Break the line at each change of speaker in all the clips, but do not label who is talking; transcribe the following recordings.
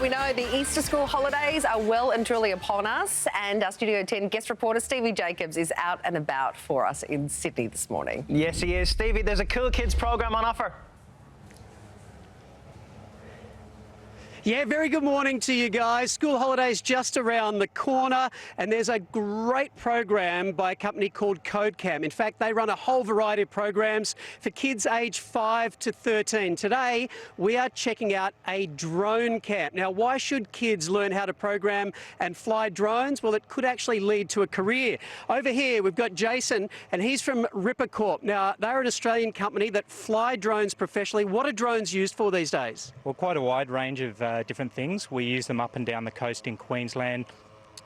we know the Easter school holidays are well and truly upon us, and our Studio 10 guest reporter Stevie Jacobs is out and about for us in Sydney this morning.
Yes, he is. Stevie, there's a Cool Kids program on offer.
Yeah, very good morning to you guys. School holidays just around the corner, and there's a great program by a company called CodeCamp. In fact, they run a whole variety of programs for kids aged 5 to 13. Today, we are checking out a drone camp. Now, why should kids learn how to program and fly drones? Well, it could actually lead to a career. Over here, we've got Jason, and he's from Ripper Corp. Now, they're an Australian company that fly drones professionally. What are drones used for these days?
Well, quite a wide range of different things. We use them up and down the coast in Queensland,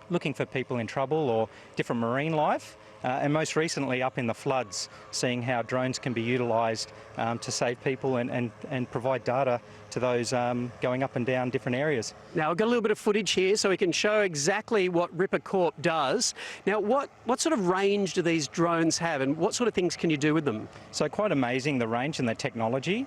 looking for people in trouble or different marine life. And most recently up in the floods, seeing how drones can be utilised to save people and provide data to those going up and down different areas.
Now, I've got a little bit of footage here so we can show exactly what Ripper Corp does. Now, what sort of range do these drones have, and what sort of things can you do with them?
So quite amazing, the range and the technology.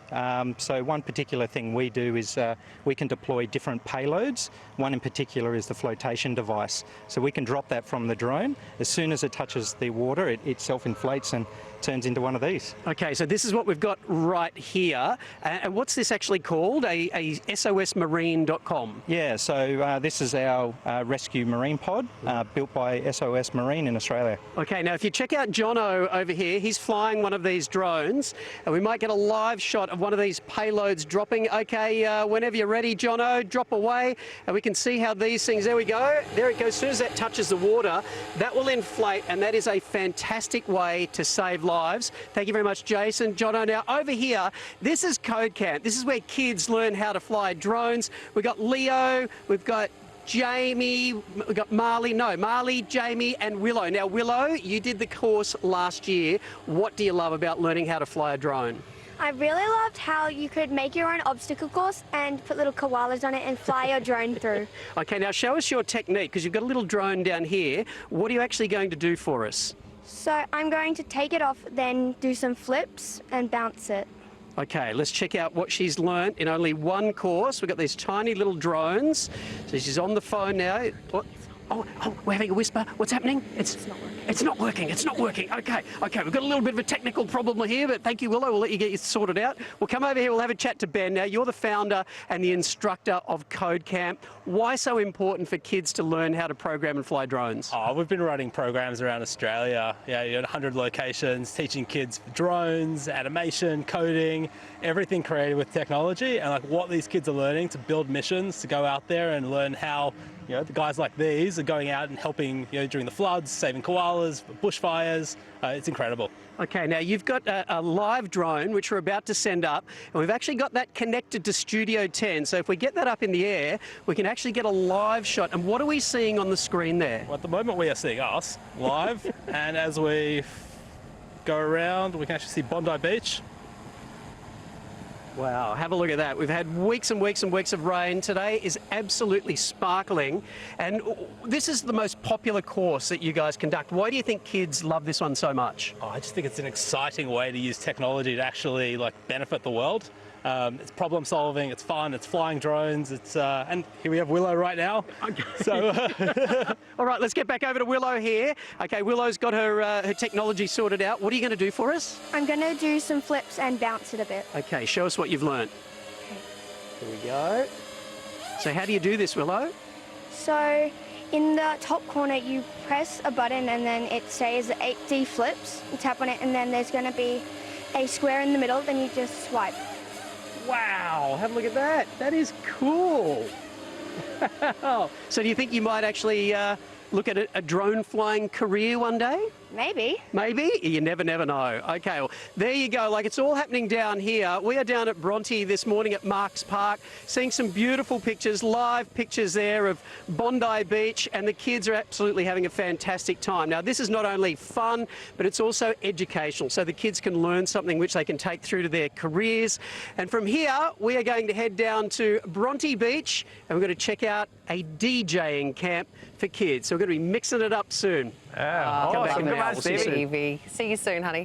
So one particular thing we do is we can deploy different payloads. One in particular is the flotation device. So we can drop that from the drone. As soon as it touches the water, it self-inflates and turns into one of these.
Okay, so this is what we've got right here. And what's this actually called? A SOSmarine.com?
Yeah, so this is our rescue marine pod built by SOS Marine in Australia.
Okay, now if you check out Jono over here, he's flying one of these drones, and we might get a live shot of one of these payloads dropping. Okay, whenever you're ready, Jono, drop away, and we can see how these things, there we go, there it goes. As soon as that touches the water, that will inflate, and that is a fantastic way to save lives. Thank you very much, Jason. Jono, now over here, this is CodeCamp. This is where kids learn how to fly drones. We've got Leo, we've got Jamie, we've got Marley, Jamie and Willow. Now, Willow, you did the course last year. What do you love about learning how to fly a drone?
I really loved how you could make your own obstacle course and put little koalas on it and fly your drone through.
Okay, now show us your technique, because you've got a little drone down here. What are you actually going to do for us?
So I'm going to take it off, then do some flips and bounce it.
Okay, let's check out what she's learnt in only one course. We've got these tiny little drones. So she's on the phone now. What? Oh, we're having a whisper. What's happening? It's not working. It's not working. Okay, we've got a little bit of a technical problem here, but thank you, Willow. We'll let you get it sorted out. We'll come over here. We'll have a chat to Ben. Now, you're the founder and the instructor of CodeCamp. Why so important for kids to learn how to program and fly drones?
Oh, we've been running programs around Australia. Yeah, you're at 100 locations, teaching kids drones, animation, coding, everything created with technology, and like what these kids are learning to build missions, to go out there and learn how, you know, the guys like these are going out and helping, you know, during the floods, saving koalas, bushfires. It's incredible.
Okay, now you've got a live drone which we're about to send up, and we've actually got that connected to Studio 10. So if we get that up in the air, we can actually get a live shot. And what are we seeing on the screen there?
Well, at the moment we are seeing us live, and as we go around, we can actually see Bondi Beach.
Wow, have a look at that. We've had weeks and weeks and weeks of rain. Today is absolutely sparkling. And this is the most popular course that you guys conduct. Why do you think kids love this one so much?
Oh, I just think it's an exciting way to use technology to actually benefit the world. It's problem solving, it's fun, it's flying drones, and here we have Willow right now.
Okay.
So,
all right, let's get back over to Willow here. Okay, Willow's got her technology sorted out. What are you going to do for us?
I'm going to do some flips and bounce it a bit.
Okay, show us what you've learnt. Here we go. So how do you do this, Willow?
So in the top corner, you press a button and then it says 8D flips. You tap on it and then there's going to be a square in the middle, then you just swipe.
Wow, have a look at that. That is cool. So do you think you might actually look at a drone flying career one day?
Maybe.
Maybe? You never know. Okay, well, there you go. Like, it's all happening down here. We are down at Bronte this morning at Marks Park, seeing some beautiful pictures, live pictures there of Bondi Beach, and the kids are absolutely having a fantastic time. Now, this is not only fun, but it's also educational, so the kids can learn something which they can take through to their careers. And from here, we are going to head down to Bronte Beach, and we're going to check out a DJing camp for kids. So we're going to be mixing it up soon.
Yeah.
Come back
Awesome.
in
Good
the
man,
hour.
Stevie.
See you soon, honey.